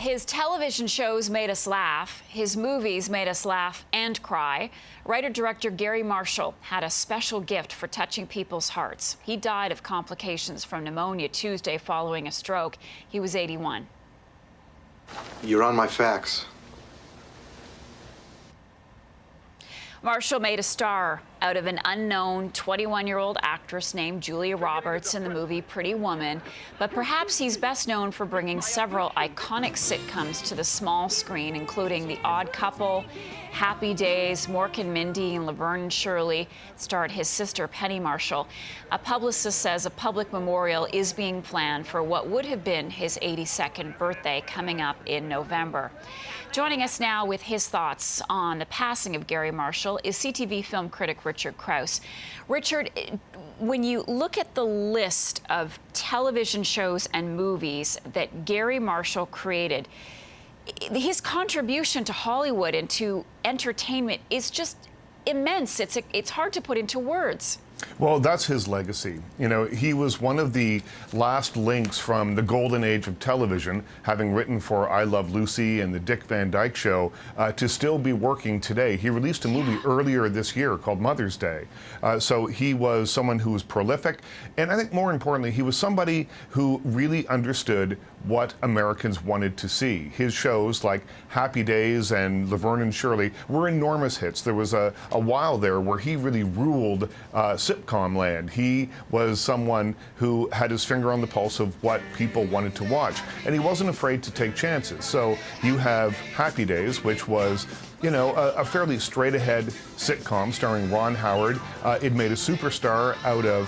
His television shows made us laugh. His movies made us laugh and cry. Writer-director Garry Marshall had a special gift for touching people's hearts. He died of complications from pneumonia Tuesday following a stroke. He was 81. You're on my fax. Marshall made a star out of an unknown 21-year-old actress named Julia Roberts in the movie Pretty Woman, but perhaps he's best known for bringing several iconic sitcoms to the small screen, including The Odd Couple, Happy Days, Mork and Mindy, and Laverne and Shirley starred his sister Penny Marshall. A publicist says a public memorial is being planned for what would have been his 82nd birthday coming up in November. Joining us now with his thoughts on the passing of Garry Marshall is CTV film critic Richard Crouse. Richard, when you look at the list of television shows and movies that Garry Marshall created, his contribution to Hollywood and to entertainment is just immense. It's hard to put into words. Well, that's his legacy. You know, he was one of the last links from the golden age of television, having written for I Love Lucy and the Dick Van Dyke Show, to still be working today. He released a movie earlier this year called Mother's Day. So he was someone who was prolific. And I think more importantly, he was somebody who really understood what Americans wanted to see. His shows like Happy Days and Laverne and Shirley were enormous hits. There was a while there where he really ruled sitcom land. He was someone who had his finger on the pulse of what people wanted to watch, and he wasn't afraid to take chances. So you have Happy Days, which was, you know, a fairly straight-ahead sitcom starring Ron Howard. It made a superstar out of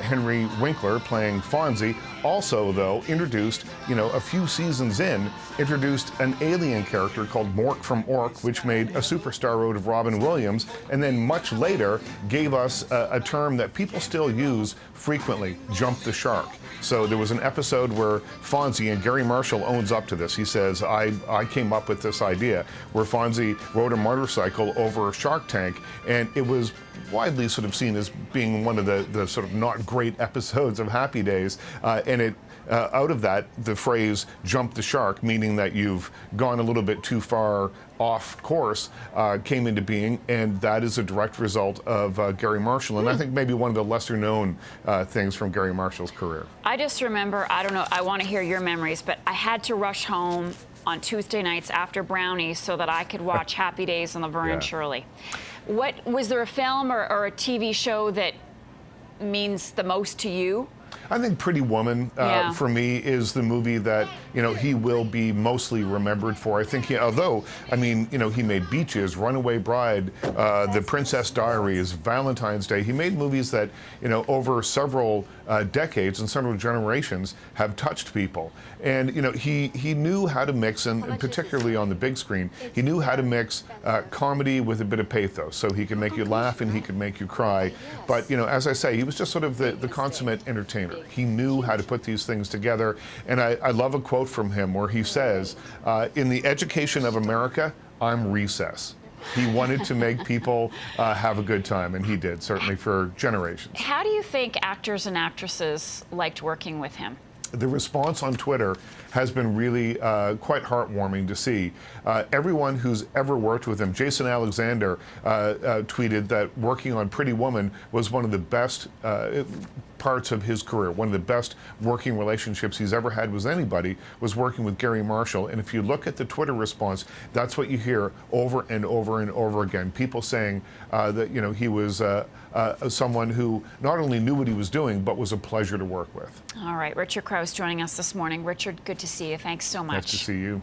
Henry Winkler playing Fonzie. Also, though, introduced, you know, a few seasons in, introduced an alien character called Mork from Ork, which made a superstar out of Robin Williams, and then much later gave us a term that people still use frequently, jump the shark. So there was an episode where Fonzie, and Garry Marshall owns up to this, he says, I came up with this idea, where Fonzie rode a motorcycle over a shark tank, and it was widely sort of seen as being one of the sort of not great episodes of Happy Days, and it out of that, the phrase jump the shark, meaning that you've gone a little bit too far off course, came into being, and that is a direct result of Garry Marshall, and I think maybe one of the lesser known things from Garry Marshall's career. I just remember, I don't know, I want to hear your memories, but I had to rush home on Tuesday nights after brownies so that I could watch Happy Days and Laverne and Shirley. What was there a film or a TV show that means the most to you? I think Pretty Woman, for me, is the movie that, you know, he will be mostly remembered for. I think, although, I mean, you know, he made Beaches, Runaway Bride, The Princess Diaries, Valentine's Day. He made movies that, you know, over several decades and several generations have touched people. And, you know, he knew how to mix, and particularly on the big screen, he knew how to mix comedy with a bit of pathos. So he could make you laugh and he could make you cry. But, you know, as I say, he was just sort of the consummate entertainer. He knew how to put these things together. And I love a quote from him where he says, in the education of America, I'm recess. He wanted to make people have a good time, and he did, certainly for generations. How do you think actors and actresses liked working with him? The response on Twitter has been really quite heartwarming to see. Everyone who's ever worked with him, Jason Alexander tweeted that working on Pretty Woman was one of the best parts of his career. One of the best working relationships he's ever had with anybody was working with Garry Marshall. And if you look at the Twitter response, that's what you hear over and over and over again. People saying that, you know, he was someone who not only knew what he was doing, but was a pleasure to work with. All right, Richard Crouse joining us this morning. Richard, good to see you. Thanks so much. Nice to see you.